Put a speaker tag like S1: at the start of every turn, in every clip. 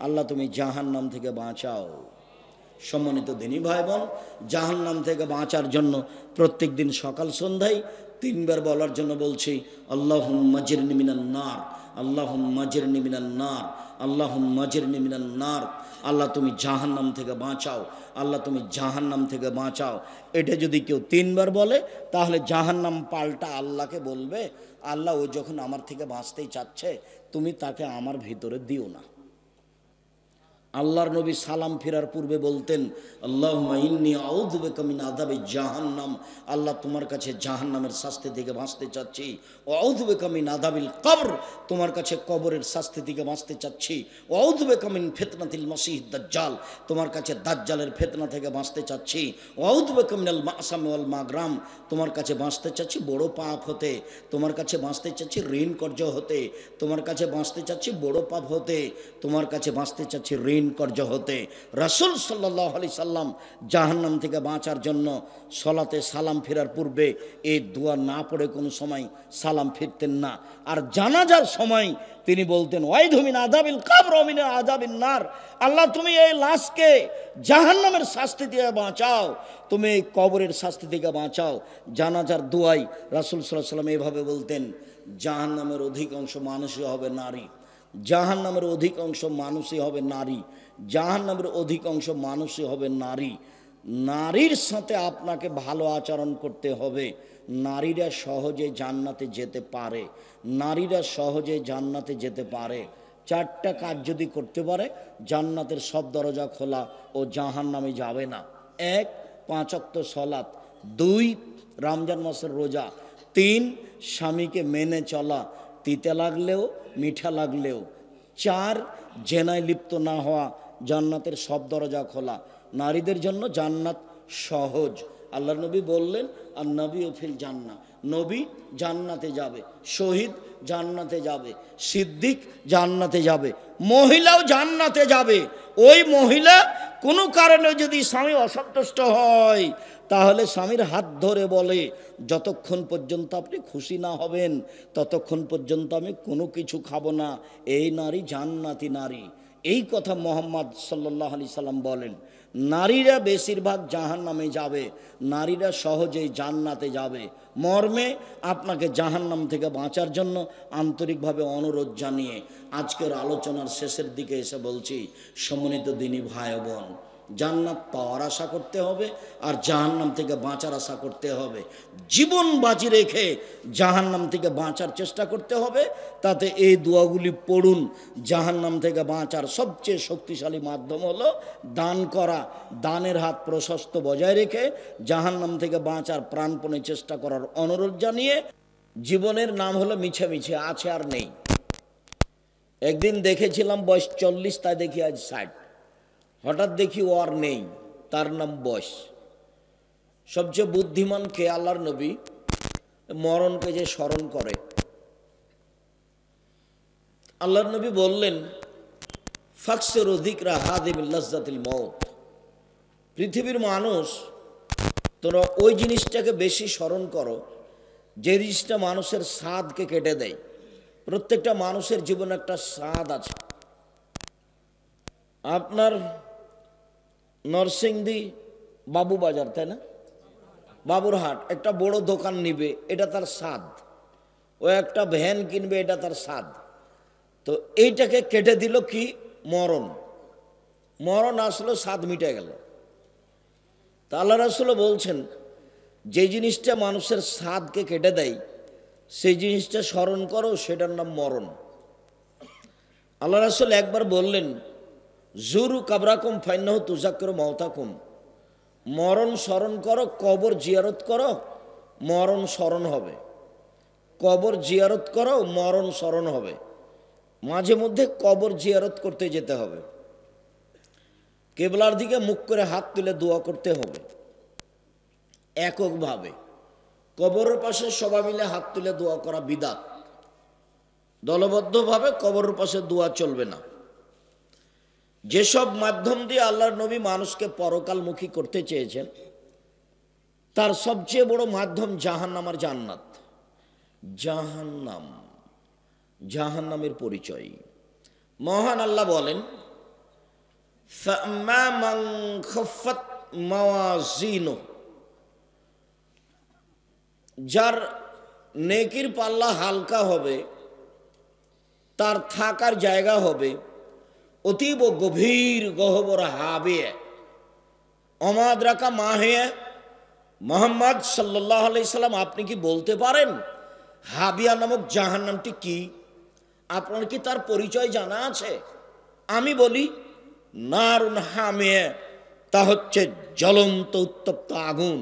S1: আল্লাহ তুমি জাহান্নাম থেকে বাঁচাও। সম্মানিত দিনী ভাই বোন, জাহান্নাম থেকে বাঁচার জন্য প্রত্যেক দিন সকাল সন্ধ্যায় 3 বার বলার জন্য বলছি, আল্লাহুম্মা জিরনি মিনান নার, আল্লাহুম্মা জিরনি মিনান নার, আল্লাহুম্মা জিরনি মিনান নার। আল্লাহ তুমি জাহান্নাম থেকে বাঁচাও, আল্লাহ তুমি জাহান্নাম থেকে বাঁচাও। এটা যদি কেউ 3 বার বলে তাহলে জাহান্নাম পাল্টা আল্লাহকে বলবে, আল্লাহ ও যখন আমার থেকে বাঁচতেই চাচ্ছে তুমি তাকে আমার ভিতরে দিও না। আল্লাহর নবী সালাম ফেরার পূর্বে বলতেন, আল্লাহুম্মা ইন্নী আউযু বিকা মিন আযাবি জাহান্নাম, আল্লাহ তোমার কাছে জাহান্নামের শাস্তি থেকে বাঁচতে চাচ্ছি। ওয়া আউযু বিকা মিন আযাবিল কবর, তোমার কাছে কবরের শাস্তি থেকে বাঁচতে চাচ্ছি। ওয়া আউযু বিকা মিন ফিতনাতিল মাসিহিদ দাজ্জাল, তোমার কাছে দাজ্জালের ফিতনা থেকে বাঁচতে চাচ্ছি। ওয়া আউযু বিকা মিনাল মাসাম ওয়াল মাগরাম, তোমার কাছে বাঁচতে চাচ্ছি বড় পাপ হতে, তোমার কাছে বাঁচতে চাচ্ছি ঋণ কর্জ হতে, তোমার কাছে বাঁচতে চাচ্ছি বড় পাপ হতে, তোমার কাছে বাঁচতে চাচ্ছি ঋণ কর্জ হতে। রাসূল সাল্লাল্লাহু আলাইহি সাল্লাম জাহান্নাম থেকে বাঁচার জন্য সলাতে সালাম ফেরার পূর্বে এই দোয়া না পড়ে কোনো সময় সালাম ফিরতেন না। আর জানাজার সময় তিনি বলতেন, ওয়াইযু মিন আযাবিল কবর ওয়া মিন আযাবিন নার, আল্লাহ তুমি এই লাশকে জাহান্নামের শাস্তি থেকে বাঁচাও, তুমি এই কবরের শাস্তি থেকে বাঁচাও। জানাজার দোয়াই রাসূল সাল্লাল্লাহু আলাইহি সাল্লাম এভাবে বলতেন, জাহান্নামের অধিকাংশ মানুষই হবে নারী, জাহান্নামের অধিকাংশ মানুষই হবে নারী, জাহান্নামের অধিকাংশ মানুষই হবে নারী। নারীর সাথে আপনাকে ভালো আচরণ করতে হবে। নারীরা সহজে জান্নাতে যেতে পারে, নারীরা সহজে জান্নাতে যেতে পারে। 4টা কাজ যদি করতে পারে জান্নাতের সব দরজা খোলা, ও জাহান্নামে যাবে না। 1, 5 ওয়াক্ত সালাত, 2, রমজান মাসের রোজা, 3, স্বামীকে মেনে চলা, তিতে লাগলেও মিঠা লাগলেও, 4, জেনায় লিপ্ত না হওয়া, জান্নাতের সব দরজা খোলা। নারীদের জন্য জান্নাত সহজ। আল্লাহর নবী বললেন, আর নবী ও ফিল জান্নাহ, নবী জান্নাতে যাবে, শহীদ জান্নাতে যাবে, সিদ্দিক জান্নাতে যাবে, মহিলাও জান্নাতে যাবে। ওই মহিলা কোনো কারণে যদি স্বামী অসন্তুষ্ট হয় তাহলে স্বামীর হাত ধরে বলে, যতক্ষণ পর্যন্ত আপনি খুশি না হবেন ততক্ষণ পর্যন্ত আমি কোনো কিছু খাবো না। এই নারী জান্নাতি নারী। এই কথা মুহাম্মদ সাল্লাল্লাহু আলাইহি সাল্লাম বলেন। নারীরা বেশিরভাগ জাহান্নামে যাবে, নারীরা সহজেই জান্নাতে যাবে। মর্মে আপনাকে জাহান্নাম থেকে বাঁচার জন্য আন্তরিকভাবে অনুরোধ জানিয়ে আজকের আলোচনার শেষের দিকে এসে বলছি, সম্মানিত দিনী ভাই বোন, জান্নাত পাওয়ার আশা করতে হবে আর জাহান্নাম থেকে বাঁচার আশা করতে হবে। জীবন বাজি রেখে জাহান্নাম থেকে বাঁচার চেষ্টা করতে হবে। তাতে এই দোয়াগুলি পড়ুন। জাহান্নাম থেকে বাঁচার সবচেয়ে শক্তিশালী মাধ্যম হলো দান করা। দানের হাত প্রশস্ত বজায় রেখে জাহান্নাম থেকে বাঁচার প্রাণপণে চেষ্টা করার অনুরোধ জানিয়ে, জীবনের নাম হলো মিছে মিছে, আছে আর নেই। একদিন দেখেছিলাম বয়স 40, তাই দেখি আজ 60। হঠাৎ দেখি ও আর নেই, তার নাম বয়স। সবচেয়ে বুদ্ধিমান কে? আল্লাহর নবী মরণকে যে স্মরণ করে। আল্লাহর নবী বললেন, ফাকসিরু যিকরা হাযিমিল লাযযাতিল মাউত, পৃথিবীর মানুষ তোরা ওই জিনিসটাকে বেশি স্মরণ করো যে জিনিসটা মানুষের স্বাদকে কেটে দেয়। প্রত্যেকটা মানুষের জীবনে একটা স্বাদ আছে। আপনার নরসিংদী বাবুবাজার, তাই না, বাবুরহাট একটা বড় দোকান নিবে, এটা তার স্বাদ। ও একটা ভ্যান কিনবে, এটা তার স্বাদ। তো এইটাকে কেটে দিল কি? মরণ। মরণ আসলো, স্বাদ মিটে গেল। তা আল্লাহ রাসূল বলছেন, যে জিনিসটা মানুষের স্বাদকে কেটে দেয় সেই জিনিসটা স্মরণ করো, সেটার নাম মরণ। আল্লাহ রাসূল একবার বললেন, জুরু কাবরাকুম ফাইন্নাহু তুযাক্কিরু মাউতাকুম, মরণ স্মরণ করো, কবর জিয়ারত করো, মরণ স্মরণ হবে। কবর জিয়ারত করো, মরণ স্মরণ হবে। মাঝে মধ্যে কবর জিয়ারত করতে যেতে হবে। কিবলার দিকে মুখ করে হাত তুলে দোয়া করতে হবে এককভাবে। কবরের পাশে সবাই মিলে হাত তুলে দোয়া করা বিদআত। দলবদ্ধভাবে কবরের পাশে দোয়া চলবে না। যেসব মাধ্যম দিয়ে আল্লাহর নবী মানুষকে পরকালমুখী করতে চেয়েছেন তার সবচেয়ে বড় মাধ্যম জাহান্নাম আর জান্নাত। জাহান্নাম, জাহান্নামের পরিচয়। মহান আল্লাহ বলেন, ফাম্মা মান খাফফাত মাওয়াজিনু, যার নেকির পাল্লা হালকা হবে, তার থাকার জায়গা হবে অতীব গভীর গহ্বর হাবিয়ে। অমাদ্রাকা মাহে মোহাম্মদ সাল্লাল্লাহু আলাইহি সাল্লাম, আপনি কি বলতে পারেন হাবিয়া নামক জাহান্নামটি কি? আপনার কি তার পরিচয় জানা আছে? আমি বলি নারুন হামিয়ে, তা হচ্ছে জ্বলন্ত উত্তপ্ত আগুন।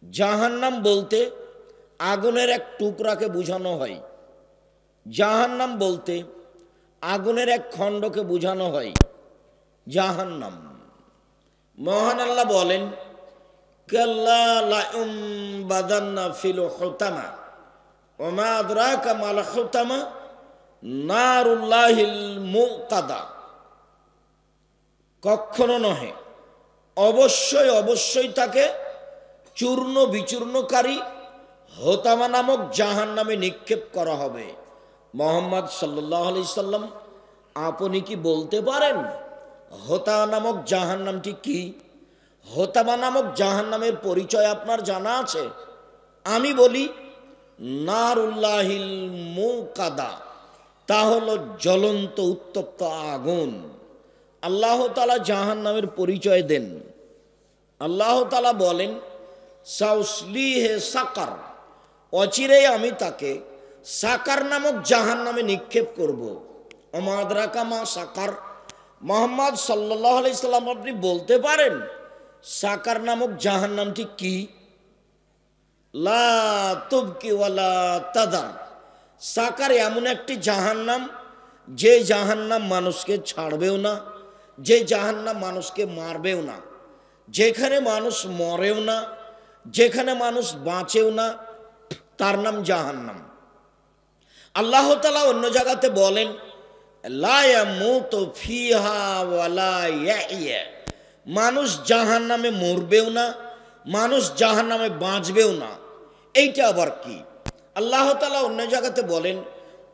S1: জাহান্নাম বলতে আগুনের এক টুকরাকে বোঝানো হয়, জাহান্নাম বলতে আগুনের এক খণ্ডকে বোঝানো হয় জাহান্নাম। মহান আল্লাহ বলেন, কাল্লা লায়ুমবাদান্না ফিল হুতামা ওয়া মা আদরাকা মাল হুতামা নারুল্লাহিল মুকাদা। কখনো নহে, অবশ্যই অবশ্যই তাকে চূর্ণ বিচূর্ণকারী হোতামা নামক জাহান্নামে নিক্ষেপ করা হবে। মোহাম্মদ সাল্লাল্লাহু আলাইহি সাল্লাম, আপনি কি বলতে পারেন হোতামা নামক জাহান্নামটি কি? হোতামা নামক জাহান্নামের পরিচয় আপনার জানা আছে? আমি বলি নারুল্লাহিল মুকাদা, তা হলো জ্বলন্ত উত্তপ্ত আগুন। আল্লাহ তাআলা জাহান্নামের পরিচয় দেন। আল্লাহ তাআলা বলেন, সাউসলিহে সাকার, অচিরেই আমি তাকে সাকার নামক জাহান্নামে নিক্ষেপ করব। অমাদ্রাকা মা সাকার, মুহাম্মদ সাল্লাল্লাহু আলাইহি সাল্লাম, আপনি বলতে পারেন সাকার নামক জাহান্নামটি কি? লা তুবকি ওয়ালা তাদার, সাকার এমন একটি জাহান্নাম, যে জাহান্নাম মানুষকে ছাড়বেও না, যে জাহান্নাম মানুষকে মারবেও না, যেখানে মানুষ মরেও না, যেখানে মানুষ বাঁচেও না, তার নাম জাহান্নাম। আল্লাহ তাআলা অন্য জায়গাতে বলেন, লা ইয়ামুতু ফিহা ওয়ালা ইয়াহইয়া, মানুষ জাহান্নামে মরবেও না, মানুষ জাহান্নামে বাঁচবেও না। এইটা আবার কি? আল্লাহ তাআলা অন্য জায়গাতে বলেন,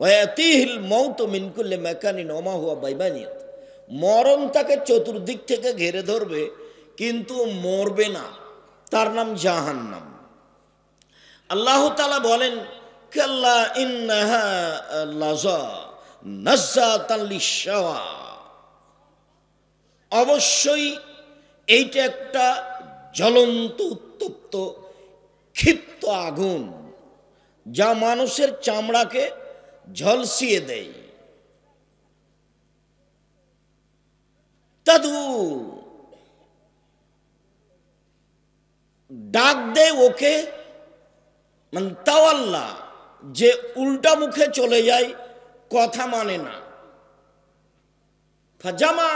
S1: ওয়াতিহিল মাউতু মিন কুল্লি মাকানিন ওয়া মা হুয়া বাইবানিয়াত, মরণ তাকে চতুর্দিক থেকে ঘিরে ধরবে কিন্তু মরবে না, তার নাম জাহান্নাম। আল্লাহ তাআলা বলেন, কাল্লা ইন্নাহা লাযা নাযাতান লিশাওয়া, অবশ্যই এইটা একটা জ্বলন্ত উত্তপ্ত ক্ষিপ্ত আগুন, যা মানুষের চামড়াকে ঝলসিয়ে দেয়। তাদু, ডাক দেয় ওকে, মানে তাওয়াল্লা, যে উল্টা মুখে চলে যায়, কথা মানে না। ফাজামা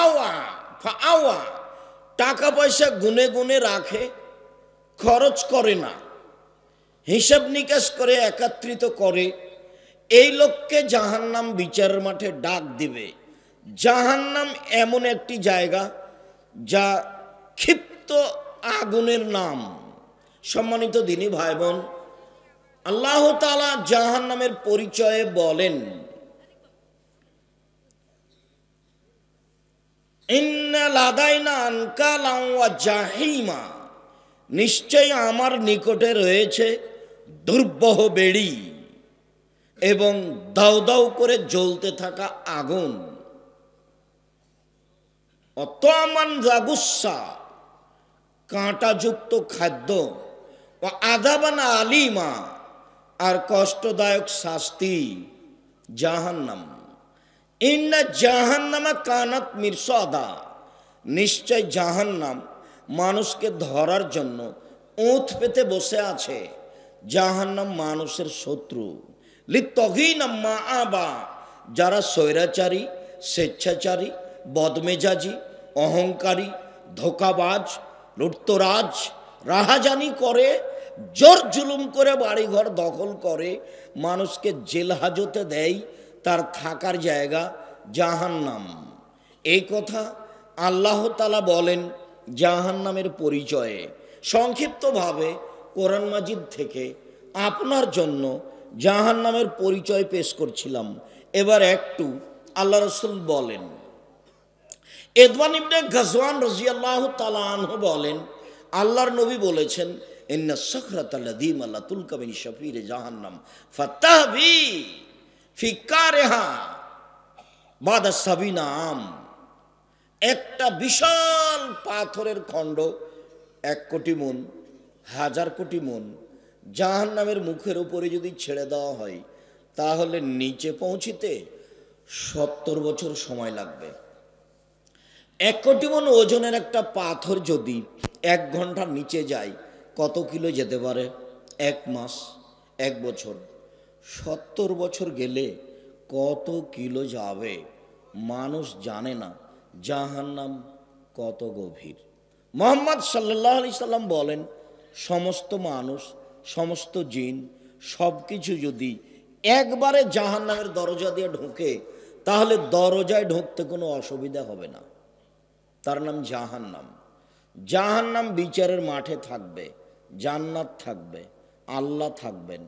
S1: আওয়া ফাআওয়া, টাকা পয়সা গুনে গুনে রাখে, খরচ করে না, হিসাব নিকাশ করে একত্রিত করে। এই লোককে জাহান্নাম বিচারের মাঠে ডাক দিবে। জাহান্নাম এমন একটি জায়গা যা ক্ষিপ্ত আগুনের নাম। সম্মানিত দিনী ভাই বোন, আল্লাহ তাআলা জাহান্নামের পরিচয়ে বলেন, ইন্না লাদাইনা আনকালাম ওয়া জাহিমা, নিশ্চয় আমার নিকটে রয়েছে দুর্বহ বেড়ি এবং দাউ দাউ করে জ্বলতে থাকা আগুন। অতমান জাগুসা, কাঁটাযুক্ত খাদ্য, ও আযাবান আলিমা, আর কষ্টদায়ক শাস্তি। জাহান্নাম, ইন্না জাহান্নামা কানাত মিরসাদা, নিশ্চয় জাহান্নাম মানুষকে ধরার জন্য ওঁত পেতে বসে আছে। জাহান্নাম মানুষের শত্রু। লিত্তগিনা মাআবা, যারা স্বৈরাচারী, স্বেচ্ছাচারী, বদমেজাজি, অহংকারী, ধোঁকাবাজ, লুটতরাজ, রাহাজানি করে, জোর জুলুম করে বাড়িঘর দখল করে, মানুষকে জেল হাজতে দেয়, তার থাকার জায়গা জাহান্নাম। এই কথা আল্লাহ তাআলা বলেন জাহান্নামের পরিচয়ে। সংক্ষিপ্তভাবে কোরআন মাজিদ থেকে আপনার জন্য জাহান্নামের পরিচয় পেশ করছিলাম। এবার একটু আল্লাহ রাসূল বলেন, এদওয়ান ইবনে গাজওয়ান রাদিয়াল্লাহু তাআলা আনহু বলেন, আল্লাহর নবী বলেছেন, ইন্না সাখরাতাল্লাযী মালাতুলকা মিন শাফিরে জাহান্নাম ফাতাহবি ফি কারিহা বাদা সাবিনা আম। একটা বিশাল পাথরের খণ্ড 1 কোটি মণ, 1000 কোটি মণ জাহান্নামের মুখের উপরে যদি ছেড়ে দেওয়া হয়, তাহলে নিচে পৌঁছিতে 70 বছর সময় লাগবে। 1 কোটি মণ ওজনের একটা পাথর যদি 1 ঘন্টার নিচে যায়, কত কিলো যেতে পারে? 1 মাস, 1 বছর। 70 বছর গেলে কত কিলো যাবে মানুষ জানে না। জাহান্নাম কত গভীর। মুহাম্মদ সাল্লাল্লাহু আলাইহি সাল্লাম বলেন, সমস্ত মানুষ, সমস্ত জিন, সব কিছু যদি একবারে জাহান্নামের দরজা দিয়ে ঢোকে, তাহলে দরজায় ঢুকতে কোনো অসুবিধা হবে না। তার নাম জাহান্নাম। জাহান্নাম বিচারের মাঠে থাকবে, জান্নাত থাকবে, আল্লাহ থাকবেন,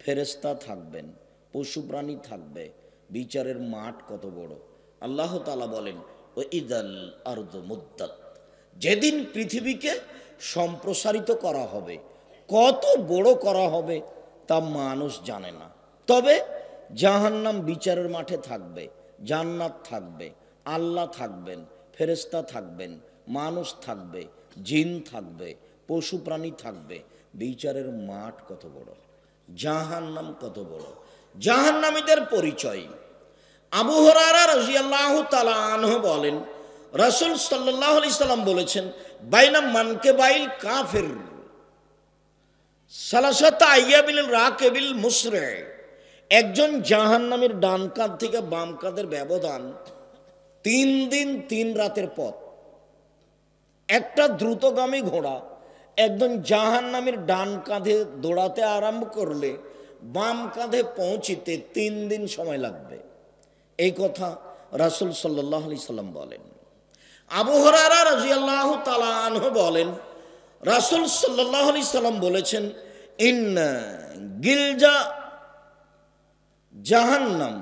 S1: ফেরেশতা থাকবেন, পশু প্রাণী থাকবে। বিচারের মাঠ কত বড়! আল্লাহ তাআলা বলেন, ওয়াইদাল আরদু মুদ্দাত, যেদিন পৃথিবীকে সম্প্রসারিত করা হবে, কত বড় করা হবে তা মানুষ জানে না। তবে জাহান্নাম বিচারের মাঠে থাকবে, জান্নাত থাকবে, আল্লাহ থাকবেন, ফেরেশতা থাকবেন, মানুষ থাকবে, জিন থাকবে, পশু প্রাণী থাকবে। বিচারের মাঠ কত বড়, জাহান্নাম কত বড়। জাহান্নামীদের পরিচয়। আবু হুরায়রা রাদিয়াল্লাহু তাআলা আনহু বলেন, রাসূল সাল্লাল্লাহু আলাইহি সাল্লাম বলেছেন, বাইনা মানকিবাইল কাফির সালাসাতা আইয়াবিল রাকিবিল মুসরি, একজন জাহান্নামীর ডান কাঁধ থেকে বাম কাঁধের ব্যবধান 3 দিন 3 রাতের পথ। একটা দ্রুতগামী ঘোড়া একজন জাহান্নামীর ডান কাঁধে দৌড়াতে আরম্ভ করলে বাম কাঁধে পৌঁছিতে 3 দিন সময় লাগবে। এই কথা রাসূল সাল্লাল্লাহু আলাইহি সাল্লাম বলেন। আবু হুরায়রা রাদিয়াল্লাহু তাআলা আনহু বলেন, রাসূল সাল্লাল্লাহু আলাইহি সাল্লাম বলেছেন, ইন্না গিলজা জাহান্নাম,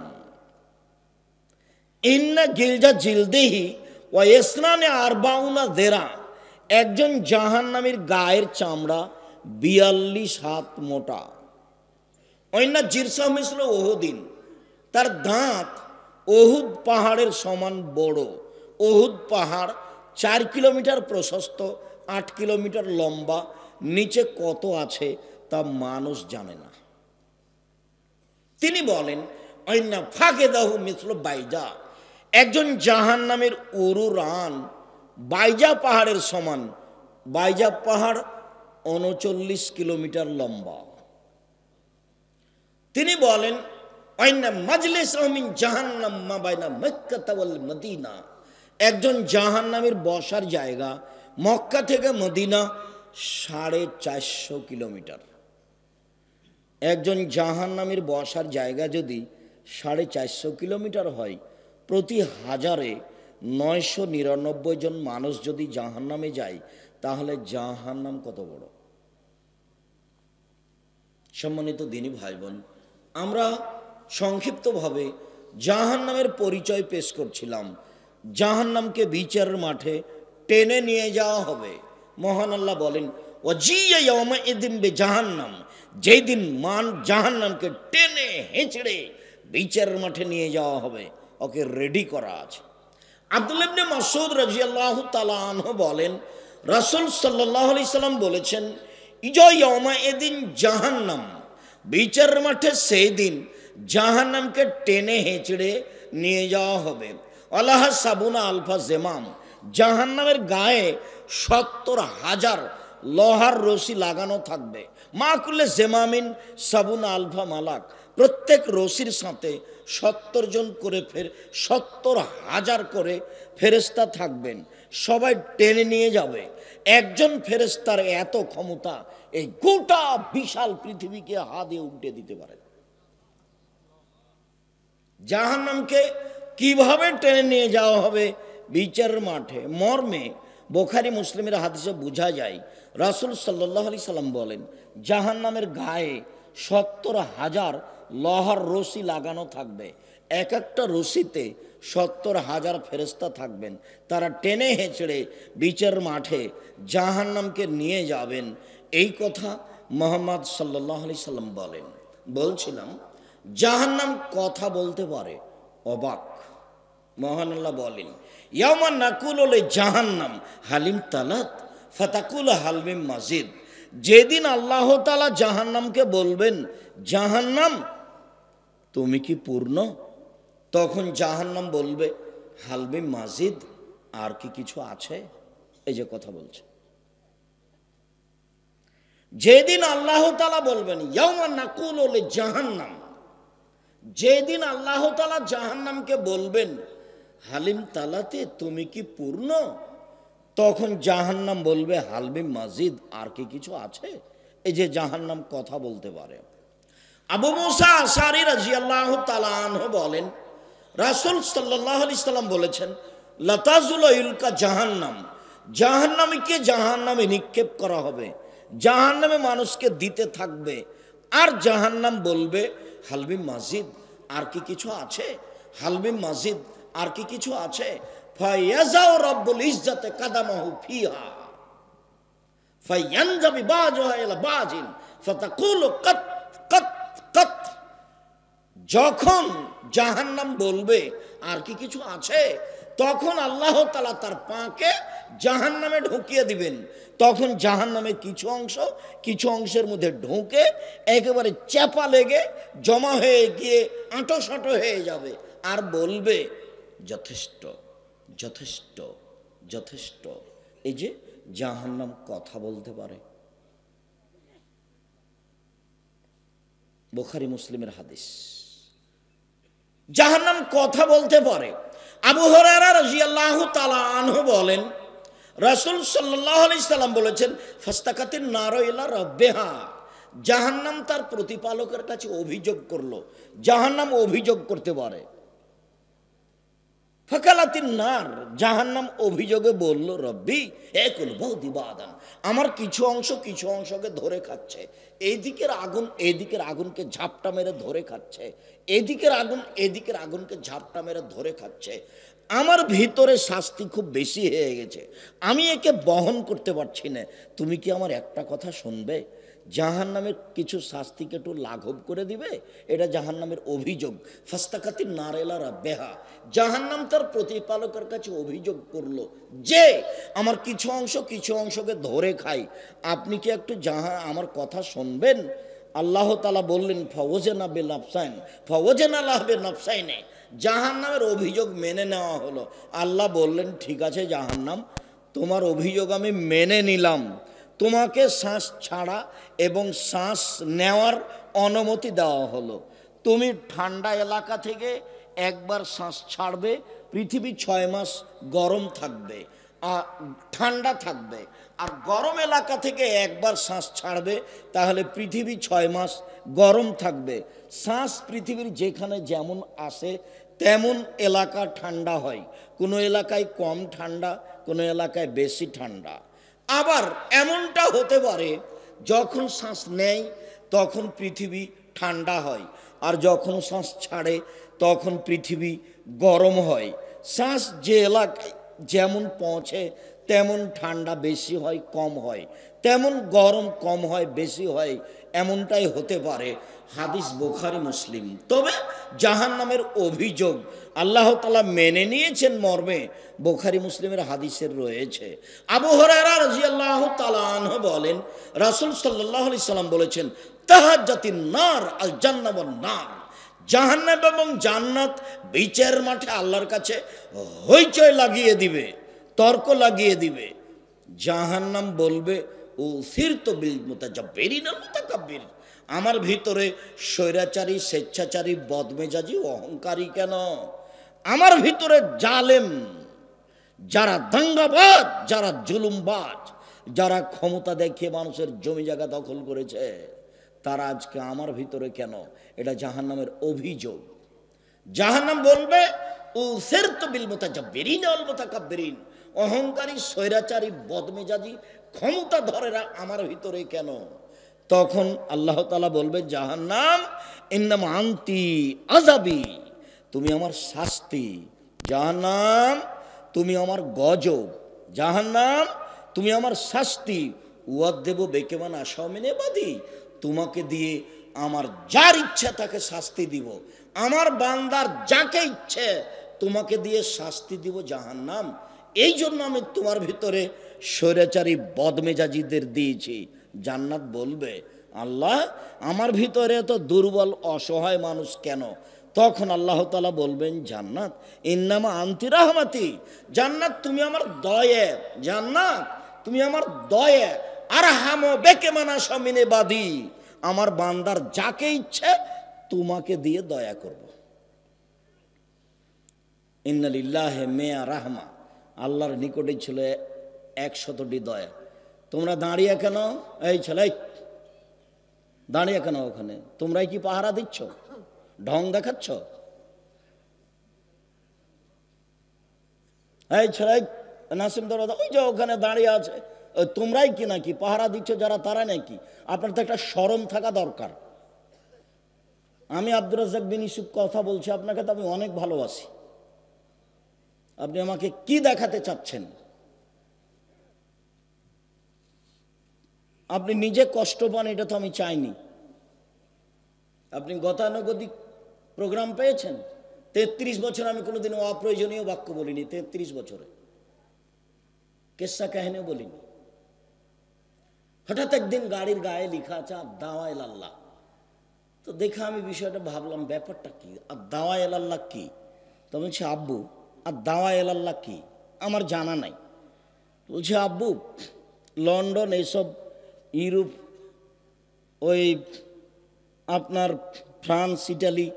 S1: ইন্না গিলজা জিলদিহি ওয়া ইয়াসনানি আরবাউনা যিরা, একজন জাহান্নামীর গায়ের চামড়া 42 হাত মোটা। ওয়াইন্না জিরসা মিসল ওহুদিন, তার দাঁত ওহুদ পাহাড়ের সমান বড়। ওহুদ পাহাড় 4 কিলোমিটার প্রশস্ত, 8 কিলোমিটার লম্বা। নিচে কত আছে তা মানুষ জানে না। তিনি বলেন, আইনা ফাকেদাহু মিসল বাইজা, একজন জাহান্নামের উরু রান বাইজা পাহাড়ের সমান। বাইজা পাহাড় 39 কিলোমিটার লম্বা। তিনি বলেন, আইনা মাজলিসুহু মিন জাহান্নাম মা বাইনা মক্কা ওয়াল মদিনা, একজন জাহান্নামের বসার জায়গা মক্কা থেকে মদিনা 450 কিলোমিটার। একজন জাহান্নামের বসার জায়গা যদি 450 কিলোমিটার হয়, প্রতি 1000-এ 999 জন মানুষ যদি জাহান্নামে যায়, তাহলে জাহান্নাম কত বড়! সম্মানিত দ্বীনী ভাই বোন, আমরা সংক্ষিপ্তভাবে জাহান্নামের পরিচয় পেশ করছিলাম। জাহান্নামকে বিচারের মাঠে টেনে নিয়ে যাওয়া হবে। মহান আল্লাহ বলেন, ওয়াজিয়া ইয়াউমাইযিন বিজাহান্নাম, যেই দিন জাহান্নামকে টেনে হেঁচড়ে বিচারের মাঠে নিয়ে যাওয়া হবে, ওকে রেডি করা আছে। আব্দুল্লাহ ইবনে মাসউদ রাদিয়াল্লাহু তাআলা আনহু বলেন, রাসূল সাল্লাল্লাহু আলাইহি সাল্লাম বলেছেন, ইজা ইয়াউমাইযিন জাহান্নাম, বিচারের মাঠে সেই দিন জাহান্নামকে টেনে হেঁচড়ে নিয়ে যাওয়া হবে। আলাহা সাবুনা আলফা জেমাম, জাহান্নামের গায়ে 70,000 লোহার রশি লাগানো থাকবে। মা কুল্লে জেমামিন সাবুনা আলফা মালাক, প্রত্যেক রশির সাথে 70 জন করে 70,000 করে ফেরেশতা থাকবেন। সবাই টেনে নিয়ে যাবে। একজন ফেরেশতার এত ক্ষমতা, এই গোটা বিশাল পৃথিবীকে হাত দিয়ে উল্টে দিতে পারে। জাহান্নামকে কিভাবে টেনে নিয়ে যাওয়া হবে বিচারের মাঠে মর্মে বুখারী মুসলিমের হাদিসে বোঝা যায়, রাসূল সাল্লাল্লাহু আলাইহি সাল্লাম বলেন, জাহান্নামের গায়ে 70,000 লোহার রশি লাগানো থাকবে। এক একটা রশিতে 70,000 ফেরেশতা থাকবেন, তারা টেনে হেঁচড়ে বিচার মাঠে জাহান্নামকে নিয়ে যাবেন। এই কথা মুহাম্মদ সাল্লাল্লাহু আলাইহি সাল্লাম বলেন। বলছিলাম জাহান্নাম কথা বলতে পারে, অবাক। মহান আল্লাহ বলেন, ইয়াওমা নাকুলু লি জাহান্নাম হালিম তালাত ফাতাকুল হালমিম মাজিদ। যেদিন আল্লাহ তাআলা জাহান্নামকে বলবেন, জাহান্নাম তুমি কি পূর্ণ? তখন জাহান্নাম বলবে, হালমিম মাজিদ, আর কি কিছু আছে? এই যে কথা বলছে, যেদিন আল্লাহ তাআলা বলবেন ইয়াওমা নাকুলু লি জাহান্নাম, যেদিন আল্লাহ তাআলা জাহান্নামকে বলবেন, হালিম তালাতে তুমি কি পূর্ণ? তখন জাহান্নাম বলবে, হালমিম মাজিদ, আর কি কিছু আছে? এই যে জাহান্নাম কথা বলতে পারে। আবু মুসা আশআরী রাদিয়াল্লাহু তাআলা আনহু বলেন, রাসূল সাল্লাল্লাহু আলাইহি সাল্লাম বলেছেন, লাতাজুল ইলকা জাহান্নাম, জাহান্নামীকে জাহান্নামে নিক্ষেপ করা হবে, জাহান্নামে মানুষকে দিতে থাকবে, আর জাহান্নাম বলবে, হালমিম মাজিদ, আর কি কিছু আছে? হালমিম মাজিদ, আর কি কিছু আছে? ফায়াজাউ রাব্বুল ইজ্জাতে কাদামাহু ফিহা ফায়ানজাবি বাজুহা ইলা বাজিন ফাতাকুলু কাত কাত কাত। যখন জাহান্নাম বলবে আর কি কিছু আছে, তখন আল্লাহ তাআলা তার পাকে জাহান্নামে ঢুকিয়ে দিবেন। তখন জাহান্নামের কিছু অংশের মধ্যে ঢুকে একেবারে চাপা লেগে জমা হয়ে গিয়ে আঁটো হয়ে যাবে, আর বলবে, যথেষ্ট যথেষ্ট যথেষ্ট। এই যে জাহান্নাম কথা বলতে পারে, বুখারী মুসলিমের হাদিস। জাহান্নাম কথা বলতে পারে। আবু হুরায়রা রাদিয়াল্লাহু তাআলা আনহু বলেন, রাসূল সাল্লাল্লাহু আলাইহি সাল্লাম বলেছেন, ফাস্তাকাতিন নারু ইলা রাব্বিহা, জাহান্নাম তার প্রতিপালকের কাছে অভিযোগ করলো। জাহান্নাম অভিযোগ করতে পারে। ফাকালাতিন নার, জাহান্নাম অভিযোগে বলল, রব্বি একুল বাউদিবাদান, আমার কিছু অংশকে ধরে খাচ্ছে। এইদিকের আগুনকে ঝাপটা মেরে ধরে খাচ্ছে, এদিকের আগুনকে ঝাপটা মেরে ধরে খাচ্ছে। আমার ভিতরে শাস্তি খুব বেশি হয়ে গেছে, আমি একে বহন করতে পারছি না। তুমি কি আমার একটা কথা শুনবে? জাহান্নামের কিছু শাস্তিকে একটু লাঘব করে দিবে। এটা জাহান্নামের অভিযোগ। ফাস্তাকাতিন নার ইলা রাব্বিহা, জাহান্নাম তার প্রতিপালকের কাছে অভিযোগ করলো যে আমার কিছু অংশকে ধরে খাই, আপনি কি একটু আমার কথা শুনবেন? আল্লাহ তাআলা বললেন, ফাওয়াজনা বিনাফসাইন, জাহান্নামের অভিযোগ মেনে নেওয়া হলো। আল্লাহ বললেন, ঠিক আছে জাহান্নাম, তোমার অভিযোগ আমি মেনে নিলাম, তোমাকে শ্বাস ছাড়া এবং শ্বাস নেওয়ার অনুমতি দেওয়া হলো। তুমি ঠান্ডা এলাকা থেকে একবার শ্বাস ছাড়বে, পৃথিবী 6 মাস গরম থাকবে, ঠান্ডা থাকবে। আর গরম এলাকা থেকে একবার শ্বাস ছাড়বে, তাহলে পৃথিবী 6 মাস গরম থাকবে। শ্বাস পৃথিবীর যেখানে যেমন আসে তেমন এলাকা ঠান্ডা হয়, কোনো এলাকায় কম ঠান্ডা, কোনো এলাকায় বেশি ঠান্ডা। আবার এমনটা হতে পারে, যখন শ্বাস নেয় তখন পৃথিবী ঠান্ডা হয়, আর যখন শ্বাস ছাড়ে তখন পৃথিবী গরম হয়। শ্বাস যে এলাকায় যেমন পৌঁছে তেমন ঠান্ডা বেশি হয় কম হয়, তেমন গরম কম হয় বেশি হয়, এমনটাই হতে পারে। হাদিস বুখারী মুসলিম। তবে জাহান্নামের অভিযোগ আল্লাহ তাআলা মেনে নিয়েছেন মর্মে বুখারী মুসলিমের হাদিসের রয়েছে। আবু হুরায়রা রাদিয়াল্লাহু তাআলা আনহু বলেন, রাসূল সাল্লাল্লাহু আলাইহি সাল্লাম বলেছেন, তাহাজ্জাতিন নার আল জান্নাহ ওয়ান নার, জাহান্নাম এবং জান্নাত বিচার মাঠে আল্লাহর কাছে হইচই লাগিয়ে দিবে, তর্ক লাগিয়ে দিবে। জাহান্নাম বলবে, উসিরতু বিল মুতাজাব্বিরিন আল মুতাকাব্বির, আমার ভিতরে স্বৈরাচারী, স্বেচ্ছাচারী, বদমেজাজি, অহংকারী কেন? আমার ভিতরে জালেম, যারা দাঙ্গাবাজ, যারা জুলুমবাজ, যারা ক্ষমতা দেখিয়ে মানুষের জমি জায়গা দখল করেছে, তারা আজকে আমার ভিতরে কেন? এটা জাহান্নামের অভিযোগ। জাহান্নাম বলবে, উসিরতু বিল মুতাজাব্বিরিন ওয়াল মুতাকাব্বিরিন, অহংকারী, স্বৈরাচারী, বদমেজাজি, ক্ষমতাধরেরা আমার ভিতরে কেন? তখন আল্লাহ তাআলা বলবে, জাহান্নাম ইন্নামা আনতি আযাবি, তুমি আমার শাস্তি, জাহান্নাম তুমি আমার গজব, জাহান্নাম তুমি আমার শাস্তি। উয়াদ্দেব বেকেমান আসামিনে বাদী, তোমাকে দিয়ে আমার যার ইচ্ছা তাকে শাস্তি দিব, আমার বান্দার যাকে ইচ্ছে তোমাকে দিয়ে শাস্তি দিব জাহান্নাম। এই জন্য আমি তোমার ভিতরে স্বৈরাচারী বদমেজাজিদের দিয়েছি। জান্নাত বলবে, আল্লাহ আমার ভিতরে এত দুর্বল অসহায় মানুষ কেন? তখন আল্লাহ তাআলা বলবেন, জান্নাত ইন্নামা আনতি রাহমাতি, জান্নাত তুমি আমার দয়া, জান্নাত তুমি আমার দয়া। আর হামো বেকে মানা সমিনে বাদী, আমার বান্দার যাকে ইচ্ছে তোমাকে দিয়ে দয়া করব। ইন্না লিল্লাহি মিয়া রাহমা, আল্লাহর নিকটে ছিল 100টি দয়া। তোমরা দাঁড়িয়ে কেন? এই ছেলে দাঁড়িয়ে কেন ওখানে? তোমরাই কি পাহারা দিচ্ছ, ঢং দেখাচ্ছ? এই ছেলে নাসিম দরজা ওই যে ওখানে দাঁড়িয়ে আছে, তোমরাই কি নাকি পাহারা দিচ্ছ? যারা তারা নাকি? আপনার তো একটা শরম থাকা দরকার। আমি আব্দুর রাজ্জাক বিন ইউসুফ কথা বলছি, আপনাকে তো আমি অনেক ভালোবাসি। আপনি আমাকে কি দেখাতে চাচ্ছেন? আপনি নিজে কষ্ট পান, এটা তো আমি চাইনি। আপনি গতানুগতিক প্রোগ্রাম পেয়েছেন। 33 বছর আমি কোনোদিন অপ্রয়োজনীয় বাক্য বলিনি, 33 বছরে কেসা কাহিনীও বলিনি। হঠাৎ একদিন গাড়ির গায়ে লেখা আছে দাওয়ায়ে আল্লাহ, তো দেখে আমি বিষয়টা ভাবলাম ব্যাপারটা কি, আর দাওয়ায়ে আল্লাহ কি? তো বলছি আব্বু আর দাওয়ায়ে আল্লাহ কি, আমার জানা নাই। বলছে আব্বু লন্ডন এইসব ইউরোপ, ওই আপনার ফ্রান্স ইটালি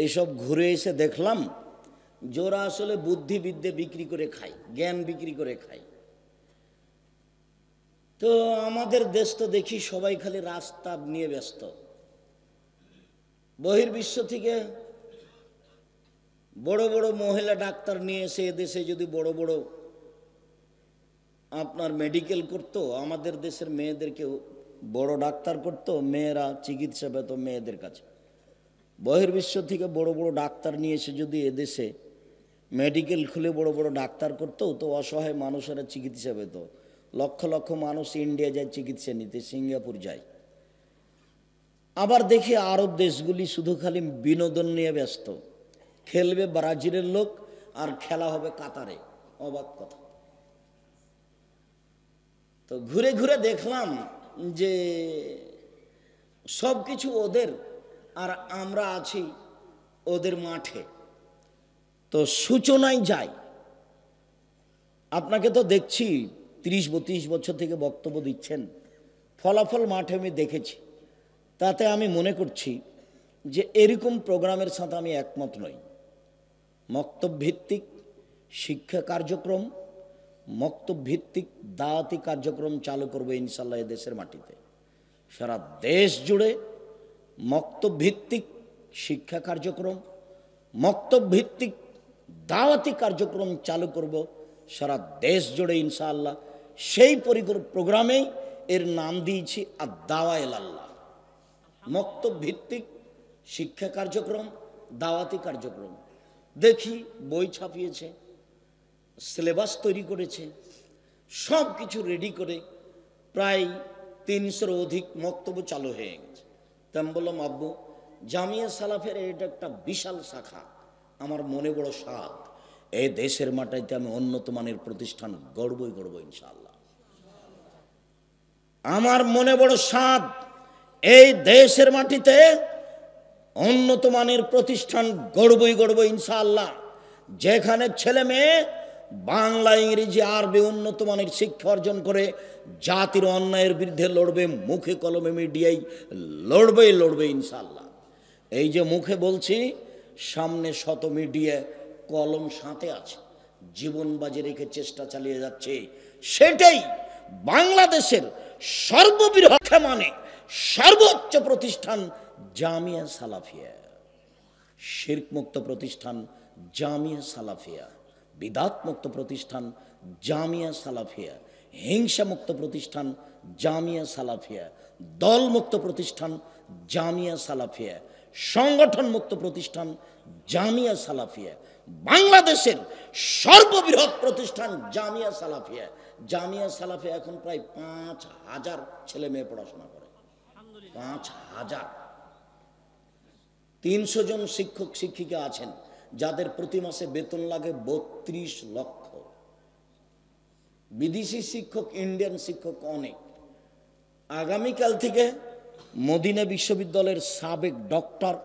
S1: এসব ঘুরে এসে দেখলাম যারা আসলে বুদ্ধিবিদ্যে বিক্রি করে খায়, জ্ঞান বিক্রি করে খায়। তো আমাদের দেশ তো দেখি সবাই খালি রাস্তা নিয়ে ব্যস্ত। বহির্বিশ্ব থেকে বড় বড় মহিলা ডাক্তার নিয়ে এসে এদেশে যদি বড় বড় আপনার মেডিকেল করতো, আমাদের দেশের মেয়েদেরকে বড় ডাক্তার করতো, মেয়েরা চিকিৎসা পেত মেয়েদের কাছে। বহির্বিশ্ব থেকে বড় বড় ডাক্তার নিয়ে এসে যদি এদেশে মেডিকেল খুলে বড় বড় ডাক্তার করতো, তো অসহায় মানুষেরা চিকিৎসা পেত। লক্ষ লক্ষ মানুষ ইন্ডিয়া যায় চিকিৎসা নিতে, সিঙ্গাপুর যায়। আবার দেখি আরব দেশগুলি শুধু খালি বিনোদন নিয়ে ব্যস্ত, খেলবে ব্রাজিলের লোক আর খেলা হবে কাতারে। অবাক কথা। তো ঘুরে ঘুরে দেখলাম যে সব কিছু ওদের, আর আমরা আছি ওদের মাঠে। তো সূচনায় যাই, আপনাকে তো দেখছি 30-32 বছর থেকে বক্তব্য দিচ্ছেন, ফলাফল মাঠে আমি দেখেছি। তাতে আমি মনে করছি যে এরকম প্রোগ্রামের সাথে আমি একমত নই। মক্তব ভিত্তিক শিক্ষা কার্যক্রম, মক্তব ভিত্তিক দাওয়াতি কার্যক্রম চালু করবে ইনশাল্লাহ এ দেশের মাটিতে। সারা দেশ জুড়ে মক্তব ভিত্তিক শিক্ষা কার্যক্রম, মক্তব ভিত্তিক দাওয়াতি কার্যক্রম চালু করব সারা দেশ জুড়ে ইনশাআল্লাহ। সেই প্রোগ্রামেই এর নাম দিয়েছি আদ-দাওয়ায়ে ইলাল্লাহ। মক্তব ভিত্তিক শিক্ষা কার্যক্রম, দাওয়াতি কার্যক্রম। দেখি বই ছাপিয়েছে, সিলেবাস তৈরি করেছে, সব কিছু রেডি করে প্রায় 300-র অধিক মক্তব্য চালু হয়ে গেছে। তা আমি বললাম আব্বু জামিয়া সালাফের এটা একটা বিশাল শাখা, আমার মনে বড় সাধ, এই দেশের মাটিতে আমি উন্নত মানের প্রতিষ্ঠান গড়বই গড়ব ইনশাআল্লাহ। আমার মনে বড় সাধ, এই দেশের মাটিতে উন্নত মানের প্রতিষ্ঠান গড়বই গড়ব ইনশাআল্লাহ, যেখানে ছেলে মেয়ে বাংলা ইংরেজি আরবি উন্নত মানের শিক্ষা অর্জন করে জাতির অন্যায়ের বিরুদ্ধে লড়বে, মুখে কলমে মিডিয়ায় লড়বে ইনশাআল্লাহ। এই যে মুখে বলছি, সামনে শত মিডিয়া কলম সাথে আছে, জীবন বাজি রেখে চেষ্টা চালিয়ে যাচ্ছে। সেটাই বাংলাদেশের সর্ববৃহৎ মানে সর্বোচ্চ প্রতিষ্ঠান জামিয়া সালাফিয়া, শিরক মুক্ত প্রতিষ্ঠান জামিয়া সালাফিয়া, বিদাত মুক্ত প্রতিষ্ঠান জামিয়া সালাফিয়া, হিংসা মুক্ত প্রতিষ্ঠান জামিয়া সালাফিয়া, দল মুক্ত প্রতিষ্ঠান জামিয়া সালাফিয়া, সংগঠন মুক্ত প্রতিষ্ঠান জামিয়া সালাফিয়া, বাংলাদেশের সর্ববৃহৎ প্রতিষ্ঠান জামিয়া সালাফিয়া। জামিয়া সালাফিয়া এখন প্রায় 5,000 ছেলে মেয়ে পড়াশোনা করে। 5,000। 300 জন শিক্ষক শিক্ষিকা আছেন যাদের প্রতি মাসে বেতন লাগে 32 লক্ষ। বিদেশি শিক্ষক, ইন্ডিয়ান শিক্ষক অনেক। আগামীকাল থেকে মদিনা বিশ্ববিদ্যালয়ের সাবেক ডক্টর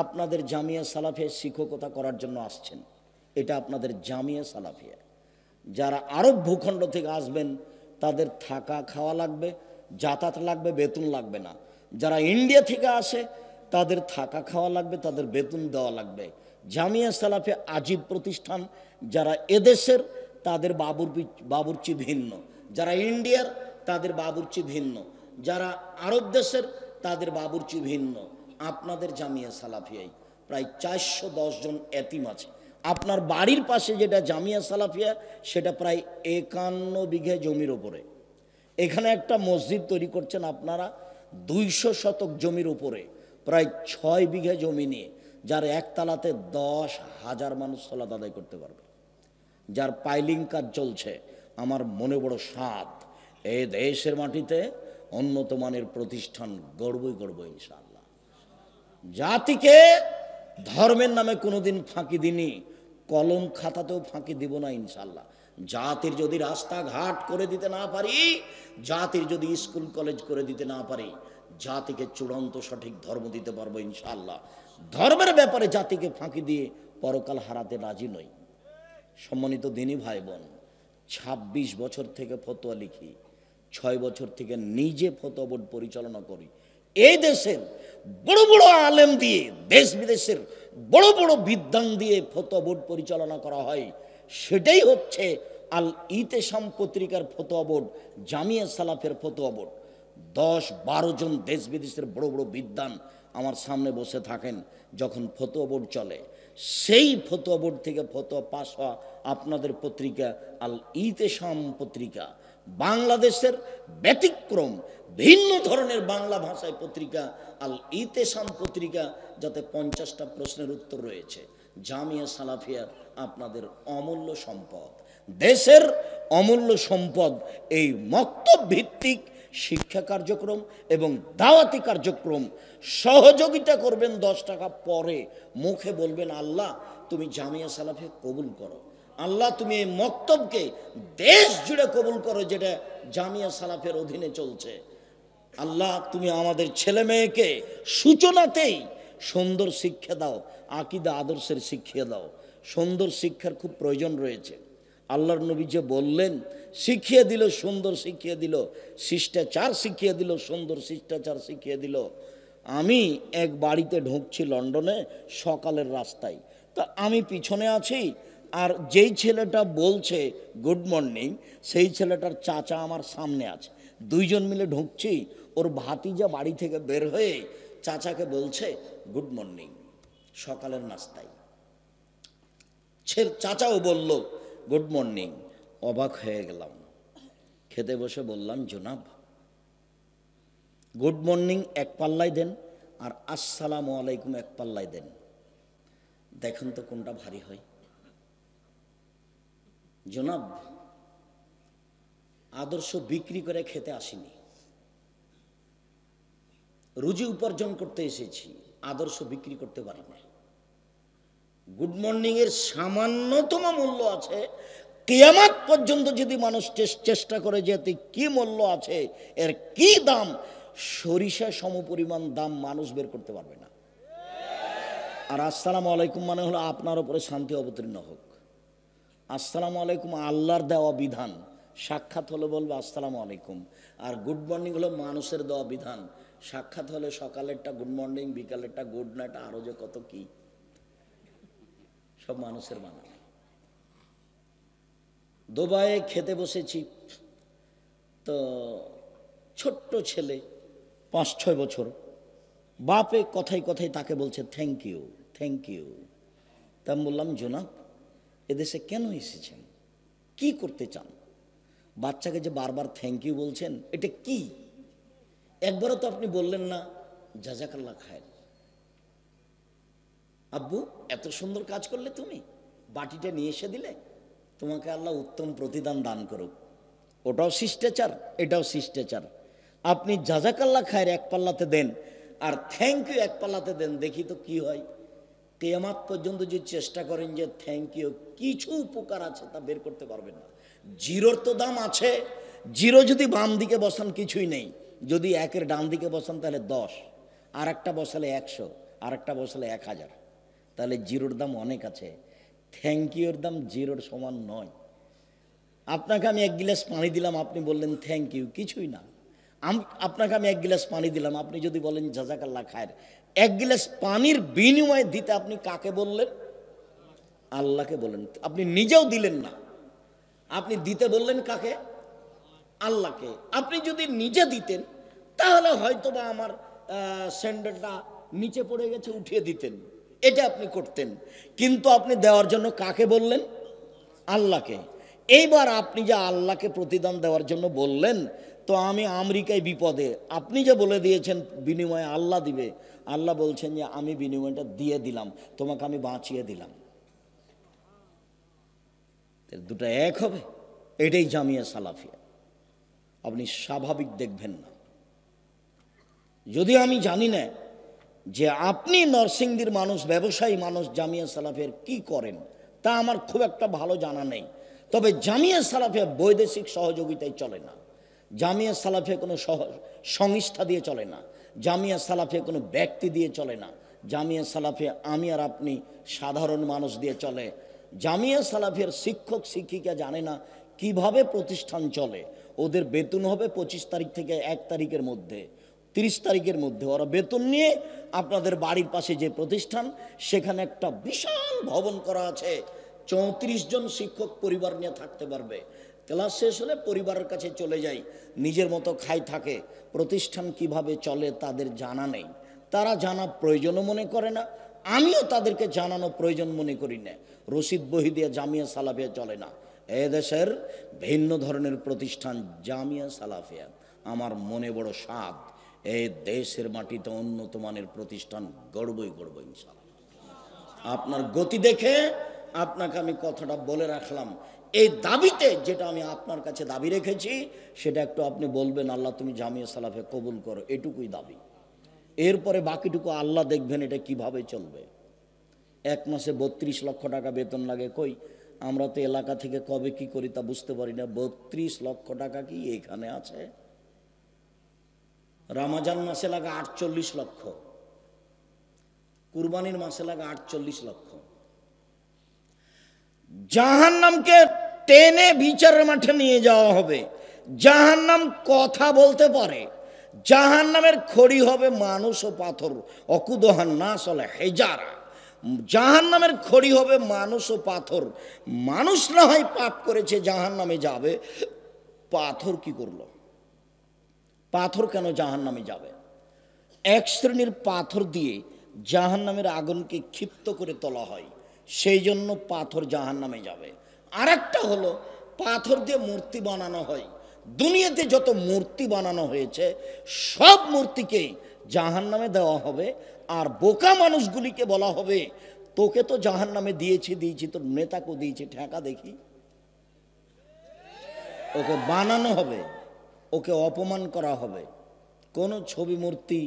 S1: আপনাদের জামিয়া সালাফিয়া শিক্ষকতা করার জন্য আসছেন। এটা আপনাদের জামিয়া সালাফিয়া। যারা আরব ভূখণ্ড থেকে আসবেন তাদের থাকা খাওয়া লাগবে, যাতায়াত লাগবে, বেতন লাগবে না। যারা ইন্ডিয়া থেকে আসে তাদের থাকা খাওয়া লাগবে, তাদের বেতন দেওয়া লাগবে। জামিয়া সালাফিয়া আজীব প্রতিষ্ঠান। যারা এদেশের তাদের বাবুর্চি ভিন্ন, যারা ইন্ডিয়ার তাদের বাবুর্চি ভিন্ন, যারা আরব দেশের তাদের বাবুর্চি ভিন্ন। আপনাদের জামিয়া সালাফিয়ায় প্রায় 410 জন এতিম আছে। আপনার বাড়ির পাশে যেটা জামিয়া সালাফিয়া সেটা প্রায় 51 বিঘা জমির ওপরে। এখানে একটা মসজিদ তৈরি করছেন আপনারা 200 শতক জমির উপরে, প্রায় 6 বিঘা জমি নিয়ে, যার একতলাতে 10,000 মানুষ সালাত আদায় করতে পারবে, যার পাইলিং কাজ চলছে। আমার মনে বড় সাধ, এই দেশের মাটিতে উন্নত মানের প্রতিষ্ঠান গড়বই গড়ব ইনশাআল্লাহ। জাতিকে ধর্মের নামে কোনোদিন ফাঁকি দিনি, কলম খাতাতেও ফাঁকি দিব না ইনশাআল্লাহ। জাতির যদি রাস্তাঘাট করে দিতে না পারি, জাতির যদি স্কুল কলেজ করে দিতে না পারি, জাতিকে চূড়ান্ত সঠিক ধর্ম দিতে পারবো ইনশাআল্লাহ। ধর্মের ব্যাপারে জাতিকে ফাঁকি দিয়ে পরকাল হারাতে রাজি নই। সম্মানিত দিনী ভাই বোন, 26 বছর থেকে ফতোয়া লিখি, 6 বছর থেকে নিজে ফতোয়া বোর্ড পরিচালনা করি। এই দেশের বড় বড় আলেম দিয়ে, দেশ বিদেশের বড় বড় বিদ্বান দিয়ে ফতোয়া বোর্ড পরিচালনা করা হয়। সেটাই হচ্ছে আল ইতেসাম পত্রিকার ফতোয়া বোর্ড, জামিয়া সালাফের ফতোয়া বোর্ড। 10-12 জন দেশ বিদেশের বড় বড় বিদ্বান আমার সামনে বসে থাকেন যখন ফতোয়া বোর্ড চলে। সেই ফতোয়া বোর্ড থেকে ফতোয়া পাস হওয়া আপনাদের পত্রিকা আল ইতেসাম পত্রিকা। বাংলাদেশের ব্যতিক্রম ভিন্ন ধরনের বাংলা ভাষায় পত্রিকা আল ইতেসাম পত্রিকা, যাতে 50টা প্রশ্নের উত্তর রয়েছে। জামিয়া সালাফিয়া আপনাদের অমূল্য সম্পদ, দেশের অমূল্য সম্পদ। এই মক্তব ভিত্তিক শিক্ষা কার্যক্রম এবং দাওয়াতি কার্যক্রম সহযোগিতা করবেন। 10 টাকা পরে মুখে বলবেন, আল্লাহ তুমি জামিয়া সালাফিয়া কবুল করো, আল্লাহ তুমি এই মক্তবকে দেশ জুড়ে কবুল করো যেটা জামিয়া সালাফের অধীনে চলছে। আল্লাহ তুমি আমাদের ছেলে মেয়েকে সূচনাতেই সুন্দর শিক্ষা দাও, আকীদা আদর্শের শিক্ষা দাও। সুন্দর শিক্ষার খুব প্রয়োজন রয়েছে। আল্লাহর নবী যে বললেন, শিখিয়ে দিল, সুন্দর শিখিয়ে দিল, শিষ্টাচার শিখিয়ে দিল, সুন্দর শিষ্টাচার শিখিয়ে দিল। আমি এক বাড়িতে ঢুকছি লন্ডনে সকালের রাস্তায়, তা আমি পিছনে আছি, আর যেই ছেলেটা বলছে গুড মর্নিং সেই ছেলেটার চাচা আমার সামনে আছে। 2 জন মিলে ঢুকছি। ওর ভাতিজা বাড়ি থেকে বের হয়ে চাচাকে বলছে গুড মর্নিং সকালের নাস্তায়। চাচাও বলল গুড মর্নিং। অবাক হয়ে গেলাম। খেতে বসে বললাম, জনাব গুড মর্নিং 1 পাল্লায় দেন আর আসসালামু আলাইকুম 1 পাল্লায় দেন, দেখুন তো কোনটা ভারী হয়। জনাব আদর্শ বিক্রি করে খেতে আসিনি, রুজি উপার্জন করতে এসেছি, আদর্শ বিক্রি করতে পারি না। গুড মর্নিং এর সামান্যতম মূল্য আছে। কিয়ামত পর্যন্ত যদি মানুষ চেষ্টা করে যে কি মূল্য আছে, এর কি দাম, সরিষা সমপরিমাণ দাম মানুষ বের করতে পারবে না। আর আসসালামু আলাইকুম মানে হলো আপনার উপরে শান্তি অবতীর্ণ হোক। আসসালামু আলাইকুম আল্লাহর দেওয়া বিধান, সাক্ষাৎ হলে বলবে আসসালামু আলাইকুম। আর গুড মর্নিং হলো মানুষের দেওয়া বিধান, সাক্ষাৎ হলে সকালেরটা গুড মর্নিং, বিকালেরটা গুড নাইট, আরো যে কত কি সব মানুষের বানানো। দুবাইয়ে খেতে বসেছি, তো ছোট্ট ছেলে 5-6 বছর, বাপে কথায় কথায় তাকে বলছে থ্যাংক ইউ থ্যাংক ইউ। তা আমি বললাম, জনাব এদেশে কেন এসেছেন, কি করতে চান? বাচ্চাকে যে বারবার থ্যাংক ইউ বলছেন, এটা কি? একবারও তো আপনি বললেন না জাযাকাল্লাহ খায়ের, আব্বু এত সুন্দর কাজ করলে তুমি, বাটিটা নিয়ে এসে দিলে তোমাকে আল্লাহ উত্তম প্রতিদান দান করুক। ওটাও শিষ্টাচার, এটাও শিষ্টাচার। আপনি জাজাকাল্লা খায়ের এক পাল্লাতে দেন আর থ্যাংক ইউ এক পাল্লাতে দেন, দেখি তো কি হয়। কিয়ামত পর্যন্ত যে চেষ্টা করেন যে থ্যাংক ইউ কিছু উপকার আছে তা বের করতে পারবেন না। জিরোর তো দাম আছে, জিরো যদি বাম দিকে বসান কিছুই নেই, যদি একের ডান দিকে বসান তাহলে 10, আর একটা বসালে 100, আর একটা বসালে 1000, তাহলে জিরোর দাম অনেক আছে। থ্যাংক ইউর দাম জিরোর সমান নয়। আপনাকে আমি 1 গ্লাস পানি দিলাম, আপনি বললেন থ্যাংক ইউ, কিছুই না। আপনাকে আমি 1 গ্লাস পানি দিলাম, আপনি যদি বলেন জাজাকাল্লাহ খায়ের, 1 গ্লাস পানির বিনিময়ে দিতে আপনি কাকে বললেন? আল্লাহকে বললেন। আপনি নিজেও দিলেন না, আপনি দিতে বললেন কাকে? আল্লাহকে। আপনি যদি নিজে দিতেন তাহলে হয়তো বা আমার স্যান্ডেলটা নিচে পড়ে গেছে, উঠিয়ে দিতেন, এটা আপনি করতেন। কিন্তু আপনি দেওয়ার জন্য কাকে বললেন? আল্লাহকে। এইবার আপনি যে আল্লাহকে প্রতিদান দেওয়ার জন্য বললেন, তো আমি আমেরিকায় বিপদে, আপনি যে বলে দিয়েছেন বিনিময়ে আল্লাহ দিবে, আল্লাহ বলছেন যে আমি বিনিময়টা দিয়ে দিলাম, তোমাকে আমি বাঁচিয়ে দিলাম। দুটো এক হবে? এটাই জামিয়া সালাফিয়া। আপনি স্বাভাবিক দেখবেন না। যদি আমি জানি না যে আপনি নরসিংদীর মানুষ, ব্যবসায়ী মানুষ, জামিয়া সালাফিয়ার কি করেন তা আমার খুব একটা ভালো জানা নেই। তবে জামিয়া সালাফিয়া বৈদেশিক সহযোগিতায় চলে না, জামিয়া সালাফিয়া কোনো সংস্থা দিয়ে চলে না, জামিয়া সালাফিয়া কোনো ব্যক্তি দিয়ে চলে না, জামিয়া সালাফিয়া আমি আর আপনি সাধারণ মানুষ দিয়ে চলে। জামিয়া সালাফিয়ার শিক্ষক শিক্ষিকা জানে না কিভাবে প্রতিষ্ঠান চলে। ওদের বেতন হবে 25 তারিখ থেকে 1 তারিখের মধ্যে, 30 তারিখের মধ্যে ওরা বেতন নিয়ে আপনাদের বাড়ির পাশে যে প্রতিষ্ঠান, সেখানে একটা বিশাল ভবন করা আছে, 34 জন শিক্ষক পরিবার নিয়ে থাকতে পারবে। ক্লাস শেষ হলে পরিবারের কাছে চলে যায়, নিজের মতো খাই থাকে। প্রতিষ্ঠান কিভাবে চলে তাদের জানা নেই, তারা জানা প্রয়োজনও মনে করে না, আমিও তাদেরকে জানানো প্রয়োজন মনে করি না। রশিদ বহি দিয়ে জামিয়া সালাফিয়া চলে না। এ দেশের ভিন্ন ধরনের প্রতিষ্ঠান জামিয়া সালাফিয়া। আমার মনে বড় স্বাদ, এই দেশের মাটিতে উন্নত মানের প্রতিষ্ঠান গড়বই গড়ব ইনশাআল্লাহ। আপনার গতি দেখে আপনাকে আমি কথাটা বলে রাখলাম। এই দাবিতে যেটা আমি আপনার কাছে দাবি রেখেছি, সেটা একটু আপনি বলবেন আল্লাহ তুমি জামিয়া সালাফিয়া কবুল করো, এটুকুই দাবি। এরপরে বাকিটুকু আল্লাহ দেখবেন এটা কিভাবে চলবে। 1 মাসে 32 লক্ষ টাকা বেতন লাগে, কই আমরা তো এলাকা থেকে কবে কি করি তা বুঝতে পারি না। 32 লক্ষ টাকা কি এখানে আছে? রমজান মাসে লাগে 48 লক্ষ, কুরবানির মাসে লাগে 48 লক্ষ। জাহান্নামকে টেনে বিচারের মাঠে নিয়ে যাওয়া হবে। জাহান্নাম কথা বলতে পারে। জাহান্নামের খড়ি হবে মানুষ ও পাথর, অকুদহান না চলে হেজারা। জাহান্নামের খড়ি হবে মানুষ ও পাথর। মানুষ না হয় পাপ করেছে জাহান্নামে যাবে, পাথর কি করলো? পাথর কেন জাহান্নামে যাবে? এক শ্রেণীর পাথর দিয়ে জাহান্নামের আগুনকে ক্ষিপ্ত করে তোলা হয়, সেই জন্য পাথর জাহান্নামে যাবে। আর একটা হলো পাথর দিয়ে মূর্তি বানানো হয়। দুনিয়াতে যত মূর্তি বানানো হয়েছে সব মূর্তিকে জাহান্নামে দেওয়া হবে। আর বোকা মানুষগুলিকে বলা হবে তোকে তো জাহান্নামে দিয়েছি, তোর নেতাকে দিয়েছি, ঠেকা দেখি। ওকে বানানো হবে, ওকে অপমান করা হবে। কোনো ছবি মূর্তি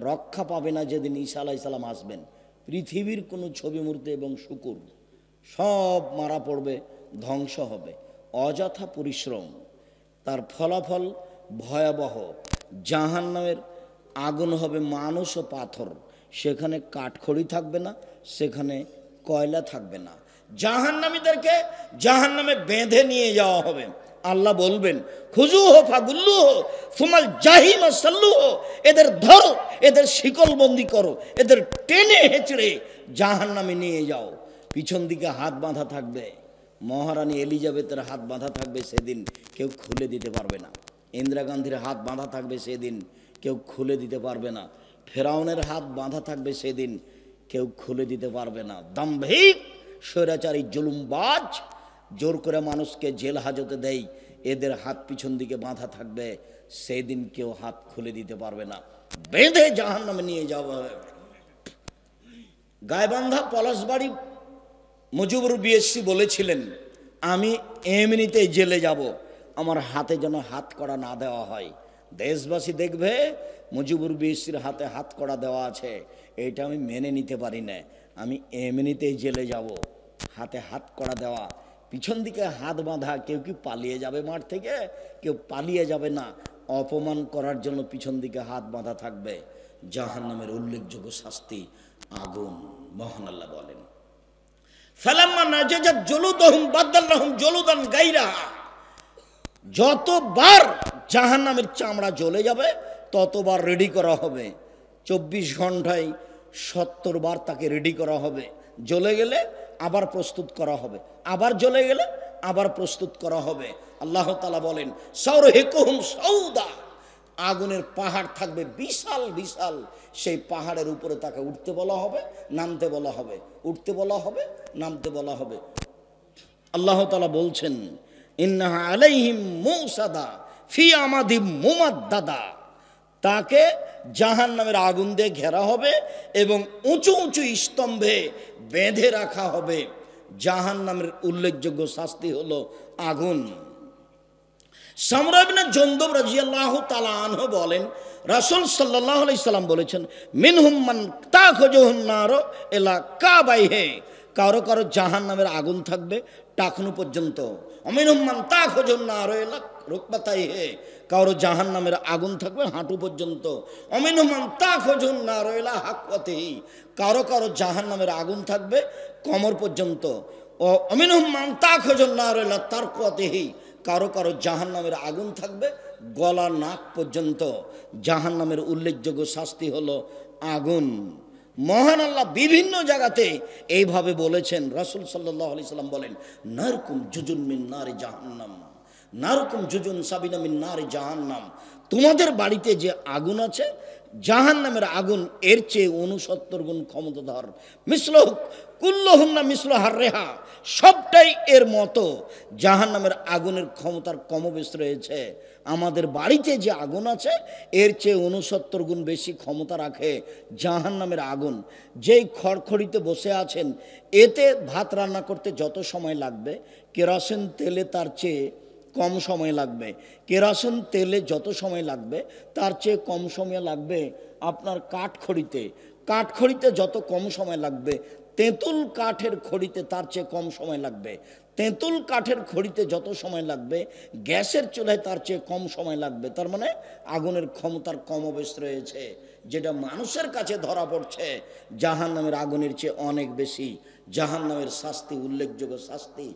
S1: রক্ষা পাবে না যেদিন ঈসা আলাইহিস সালাম আসবেন। পৃথিবীর কোনো ছবি মূর্তি এবং শুকুর সব মারা পড়বে, ধ্বংস হবে। অযথা পরিশ্রম, তার ফলাফল ভয়াবহ। জাহান্নামের আগুন হবে মানুষ ও পাথর, সেখানে কাঠখড়ি থাকবে না, সেখানে কয়লা থাকবে না। জাহান্নামীদেরকে জাহান্নামে বেঁধে নিয়ে যাওয়া হবে। আল্লাহ বলবেন খুজুহু ফাগুল্লুহু সুমাল জাহিম সাল্লুহু, এদের ধরো, এদের শিকলবন্দি করো, এদের টেনে হেঁচড়ে জাহান্নামে নিয়ে যাও। পিছন দিকে হাত বাঁধা থাকবে, মহারানী এলিজাবেথের হাত বাঁধা থাকবে, সেদিন কেউ খুলে দিতে পারবে না। ইন্দিরা গান্ধীর হাত বাঁধা থাকবে, সেদিন কেউ খুলে দিতে পারবে না। ফেরাউনের হাত বাঁধা থাকবে, সেদিন কেউ খুলে দিতে পারবে না। দাম্ভিক স্বৈরাচারী জুলুমবাজ জোর করে মানুষকে জেল হাজতে দেয়, এদের হাত পিছন দিকে বাঁধা থাকবে, সেদিন কেউ হাত খুলে দিতে পারবে না। বেঁধে জাহান্নামে নিয়ে যাওয়া হবে। গায়বান্ধা পলাশবাড়ি মুজিবুর বিএসসি বলেছিলেন, আমি এমনিতেই জেলে যাব, আমার হাতে যেন হাত কড়া না দেওয়া হয়। দেশবাসী দেখবে মুজিবুর বিএসসির হাতে হাত কড়া দেওয়া আছে, এইটা আমি মেনে নিতে পারি না। আমি এমনিতেই জেলে যাব, হাতে হাত কড়া দেওয়া, পিছন দিকে হাত বাঁধা। কেউ কি পালিয়ে যাবে মাঠ থেকে? কেউ পালিয়ে যাবে না। অপমান করার জন্য পিছন দিকে হাত বাঁধা থাকবে। জাহান্নামের উল্লেখযোগ্য শাস্তি আগুন। মহান আল্লাহ বলেন, ফালাম্মা নাজাজাত জুলুদুহুম বাদদালনাহুম জুলুদান গায়রাহা, যতবার জাহান্নামের চামড়া জ্বলে যাবে ততবার রেডি করা হবে। 24 ঘন্টায় 70 বার তাকে রেডি করা হবে। জ্বলে গেলে আবার প্রস্তুত করা হবে, আবার জ্বলে গেলে আবার প্রস্তুত করা হবে। আল্লাহ তাআলা বলেন, সাউরহিকুহুম সাউদা, আগুনের পাহাড় থাকবে বিশাল বিশাল। সেই পাহাড়ের উপরে তাকে উঠতে বলা হবে, নামতে বলা হবে, উঠতে বলা হবে, নামতে বলা হবে। আল্লাহ তাআলা বলছেন, ইন্নাহা আলাইহিম মুসাদা ফি আমাদিম মুমাদ্দাদা, তাকে জাহান্নামের আগুন দিয়ে ঘেরা হবে এবং উঁচু উঁচু স্তম্ভে বেঁধে রাখা হবে। জাহান্নামের উল্লেখযোগ্য শাস্তি হলো আগুন। সামরা ইবনে জুনদুব রাদিয়াল্লাহু তাআলা আনহু বলেন, রাসূল সাল্লাল্লাহু আলাইহি সাল্লাম বলেছেন, মিনহুম মান তাখুজুহুন নার ইলা কাবাইহি, কারো কারো জাহান্নামের আগুন থাকবে টাকনু পর্যন্ত। অমিনহুম মান তাখুজুন নার ইলা রুকবাতাইহি, কারো জাহান্নামের আগুন থাকবে হাঁটু পর্যন্ত। অমিনহুম মান তাখুজুন নার ইলা হাকওয়াতিহি, কারো কারো জাহান্নামের আগুন থাকবে কোমর পর্যন্ত। ও অমিনহুম মান তাখুজুন নার ইলা তারকুয়াতিহি, কারো কারো জাহান্নামের আগুন থাকবে গলা নাক পর্যন্ত। জাহান্নামের উল্লেখযোগ্য শাস্তি হলো আগুন। মহান আল্লাহ বিভিন্ন জায়গাতে এইভাবে বলেছেন। রাসূল সাল্লাল্লাহু আলাইহি সাল্লাম বলেন, নারকুম জুজুন মিন নারি জাহান্নাম, নারকুম জুজুন সাবিনা মিন নারি জাহান্নাম, তোমাদের বাড়িতে যে আগুন আছে জাহান্নামের আগুন এর চেয়ে 69 গুণ ক্ষমতাধর। মিসলুহ কুল্লুহুন্না মিসলু হাররেহা, সবটাই এর মতো। জাহান্নামের আগুনের ক্ষমতার কমবেশ রয়েছে। আমাদের বাড়িতে যে আগুন আছে এর চেয়ে 69 গুণ বেশি ক্ষমতা রাখে জাহান্নামের আগুন। যেই খড়খড়িতে বসে আছেন, এতে ভাত রান্না করতে যত সময় লাগবে কেরোসিন তেলে তার চেয়ে কম সময় লাগবে। কেরোসিন তেলে যত সময় লাগবে তার চেয়ে কম সময় লাগবে আপনার কাঠখড়িতে। কাঠখড়িতে যত কম সময় লাগবে তেঁতুল কাঠের খড়িতে তার চেয়ে কম সময় লাগবে। তেঁতুল কাঠের খড়িতে যত সময় লাগবে গ্যাসের চুলায় তার চেয়ে কম সময় লাগবে। তার মানে আগুনের ক্ষমতার কমবেশ রয়েছে, যেটা মানুষের কাছে ধরা পড়ছে জাহান্নামের আগুনের চেয়ে অনেক বেশি। জাহান্নামের শাস্তি, উল্লেখযোগ্য শাস্তি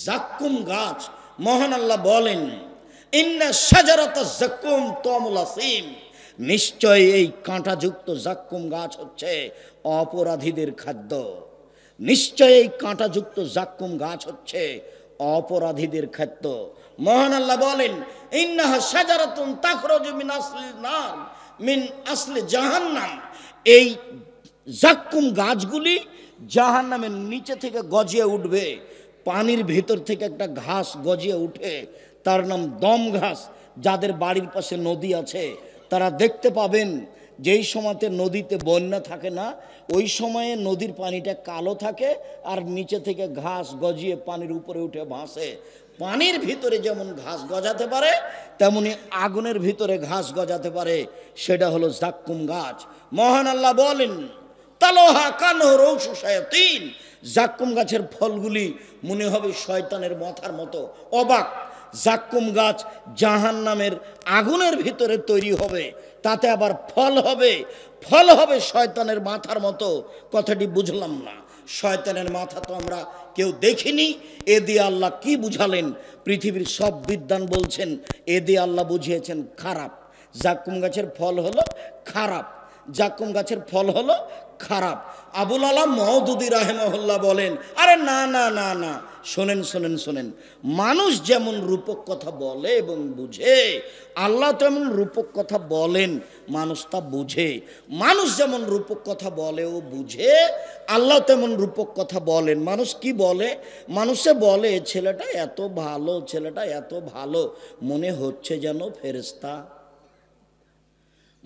S1: জাক্কুম গাছ। মহান আল্লাহ বলেন, ইন্না শাজারাতাজ জাক্কুম তুমুল আসিম, নিশ্চয় এই কাঁটাযুক্ত জাক্কুম গাছ হচ্ছে অপরাধীদের খাদ্য। নিশ্চয় এই কাঁটাযুক্ত জাক্কুম গাছ হচ্ছে অপরাধীদের খাদ্য। মহান আল্লাহ বলেন, ইন্নাহা শাজারাতুন তাখরুজু মিন আসলি নার মিন আসলি জাহান্নাম, এই জাক্কুম গাছগুলি জাহান্নামের নিচে থেকে গজিয়ে উঠবে। পানির ভেতর থেকে একটা ঘাস গজিয়ে উঠে, তার নাম দম ঘাস। যাদের বাড়ির পাশে নদী আছে তারা দেখতে পাবেন, যেই সময়তে নদীতে বন্যা থাকে না ওই সময়ে নদীর পানিটা কালো থাকে আর নিচে থেকে ঘাস গজিয়ে পানির উপরে উঠে ভাসে। পানির ভিতরে যেমন ঘাস গজাতে পারে তেমনি আগুনের ভিতরে ঘাস গজাতে পারে, সেটা হলো জাক্কুম গাছ। মহান আল্লাহ বলেন, তালোহা কানহ রৌসু শায়াতিন, জাক্কুম গাছের ফলগুলি মনে হবে শয়তানের মাথার মতো। অবাক! জাক্কুম গাছ জাহান্নামের আগুনের ভিতরে তৈরি হবে, তাতে আবার ফল হবে, ফল হবে শয়তানের মাথার মতো। কথাটি বুঝলাম না। শয়তানের মাথা তো আমরা কেউ দেখিনি, এ দিয়ে আল্লাহ কি বুঝালেন? পৃথিবীর সব বিদ্বান বলছেন এ দিয়ে আল্লাহ বুঝিয়েছেন খারাপ। জাক্কুম গাছের ফল হলো খারাপ, জাক্কুম গাছের ফল হলো খারাপ। আবুল আলাম মওদুদি রাহিমাহুল্লাহ বলেন, আরে না না না না, শোনেন শোনেন শোনেন, মানুষ যেমন রূপক কথা বলে এবং বুঝে, আল্লাহ তেমন রূপক কথা বলেন, মানুষ তা বুঝে। মানুষ যেমন রূপক কথা বলে ও বুঝে, আল্লাহ তেমন রূপক কথা বলেন। মানুষ কি বলে? মানুষে বলে ছেলেটা এত ভালো, ছেলেটা এত ভালো, মনে হচ্ছে যেন ফেরেশতা।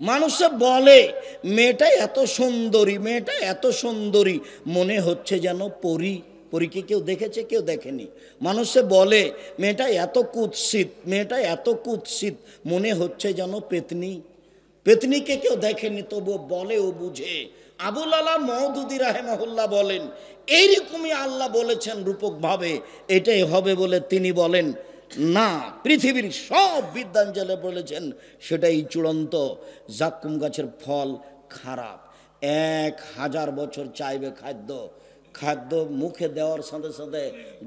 S1: মানুষে বলে মেয়েটা এত সুন্দরী, মেয়েটা এত সুন্দরী, মনে হচ্ছে যেন পরী। পরীকে কেউ দেখেছে? কেউ দেখেনি। মানুষে বলে মেয়েটা এত কুৎসিত, মেয়েটা এত কুৎসিত, মনে হচ্ছে যেন পেতনি। পেতনিকে কেউ দেখেনি, তবু বলে ও বুঝে। আবুল আলা মওদুদি রাহেমাহুল্লাহ বলেন এইরকমই আল্লাহ বলেছেন রূপকভাবে, এটাই হবে বলে তিনি বলেন না, পৃথিবীর সব বিদ্যাঞ্জলে বলেছেন সেটাই চূড়ান্ত। জাক্কুম গাছের ফল খারাপ, 1000 বছর চাইবে খাদ্য, খাদ্য মুখে দেওয়ার সাথে সাথে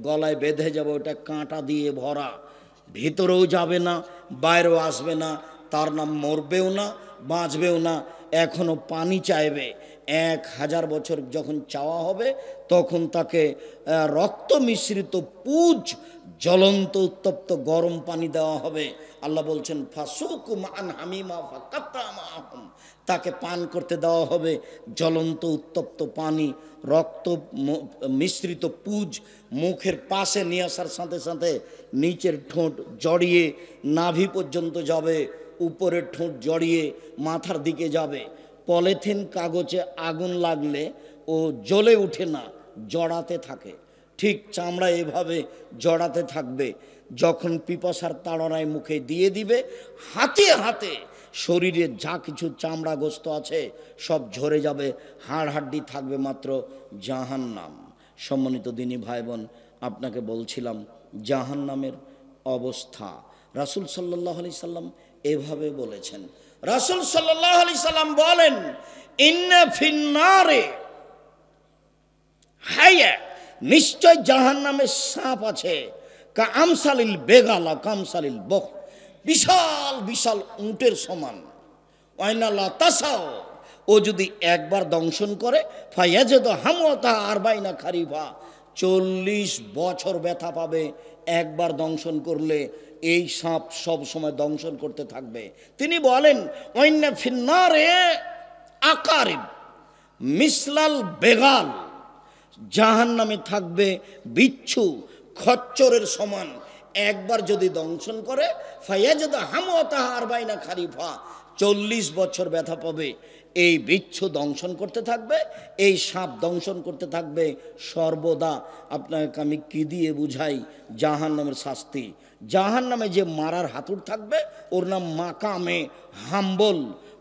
S1: গলায় বেঁধে যাবে, ওটা কাঁটা দিয়ে ভরা, ভিতরেও যাবে না বাইরেও আসবে না, তার নাম মরবেও না বাঁচবেও না, এখনো পানি চাইবে। 1000 বছর যখন চাওয়া হবে তখন তাকে রক্ত মিশ্রিত পুজ, জ্বলন্ত উত্তপ্ত গরম পানি দেওয়া হবে। আল্লাহ বলছেন ফাসুকু মান হামিমা ফাকাত্তা মাহুম, তাকে পান করতে দেওয়া হবে জ্বলন্ত উত্তপ্ত পানি, রক্ত মিশ্রিত পুজ মুখের পাশে নিয়ে আসার সাথে সাথে নিচের ঠোঁট জড়িয়ে নাভি পর্যন্ত যাবে, উপরের ঠোঁট জড়িয়ে মাথার দিকে যাবে। পলিথিন কাগজে আগুন লাগলে ও জ্বলে উঠে না, জড়াতে থাকে, ঠিক চামড়া এভাবে জড়াতে থাকবে। যখন পিপাসার তাড়নায় মুখে দিয়ে দিবে, হাতে হাতে শরীরে যা কিছু চামড়া গোস্ত আছে সব ঝরে যাবে, হাড় হাড্ডি থাকবে মাত্র জাহান্নাম। সম্মানিত দিনী ভাই বোন, আপনাকে বলছিলাম জাহান্নামের অবস্থা। রাসূল সাল্লাল্লাহু আলাইহি সাল্লাম এভাবে বলেছেন। রাসূল সাল্লাল্লাহু আলাইহি সাল্লাম বলেন ইন্না ফিন্নারে হায়া, নিশ্চয় জাহান্নামে সাপ আছে, কা আমসালিল বেগালা কামসালিল বখ, বিশাল বিশাল উটের সমান। ওয়াইনাল্লাহ তাসাও, ও যদি একবার দংশন করে ফায়াজেদ হামওয়াতা আরবাইনা খারিফা, 40 বছর ব্যথা পাবে একবার দংশন করলে। এই সাপ সব সময় দংশন করতে থাকবে। তিনি বলেন ওয়াইন্না ফিন্নারে আকারিব মিসলাল বেগাল, জাহান্নামে থাকবে বিচ্ছু খচ্চরের সমান, একবার যদি দংশন করে ফায়াজেদ হামওয়াতা আরবাইনা খারিফা, 40 বছর ব্যথা পাবে। এই বিচ্ছু দংশন করতে থাকবে, এই সাপ দংশন করতে থাকবে সর্বদা। আপনাকে আমি কি দিয়ে বুঝাই জাহান্নামের শাস্তি? জাহান্নামে যে মারার হাতুড় থাকবে ওর নাম মাকামে হাম্বল।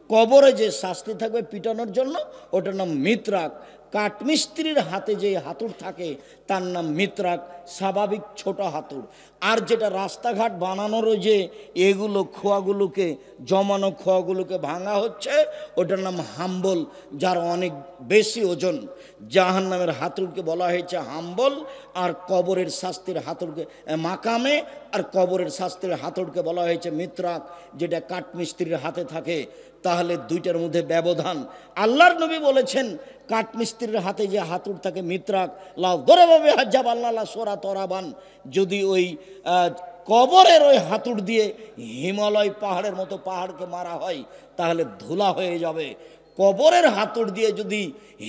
S1: কবরে যে শাস্তি থাকবে পিটানোর জন্য ওটার নাম মিত্রাক। কাঠমিস্ত্রির হাতে যে হাতুড় থাকে তার নাম মিত্রাক, স্বাভাবিক ছোট হাতুড়। আর যেটা রাস্তাঘাট বানানোরও যে এগুলো খোয়াগুলোকে জমানো খোয়াগুলোকে ভাঙা হচ্ছে ওটার নাম হাম্বল, যার অনেক বেশি ওজন। জাহান্নামের হাতুড়কে বলা হয়েছে হাম্বল, আর কবরের শাস্তির হাতুড়কে মাকামে, আর কবরের শাস্তির হাতুড়কে বলা হয়েছে মিত্রাক, যেটা কাঠমিস্ত্রির হাতে থাকে। তাহলে দুইটার মধ্যে ব্যবধান। আল্লাহর নবী বলেছেন কাঠমিস্ত্রির হাতে যে হাতুড় থাকে মিত্রাক, লাউ দরাবে হাজ্জাব আল্লাহ সোরা তরাবান, যদি ওই কবরের ওই হাতুড় দিয়ে হিমালয় পাহাড়ের মতো পাহাড়কে মারা হয় তাহলে ধুলা হয়ে যাবে। কবরের হাতুড় দিয়ে যদি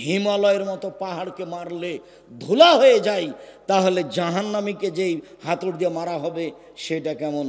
S1: হিমালয়ের মতো পাহাড়কে মারলে ধুলা হয়ে যায়, তাহলে জাহান্নামীকে যেই হাতুড় দিয়ে মারা হবে সেটা কেমন?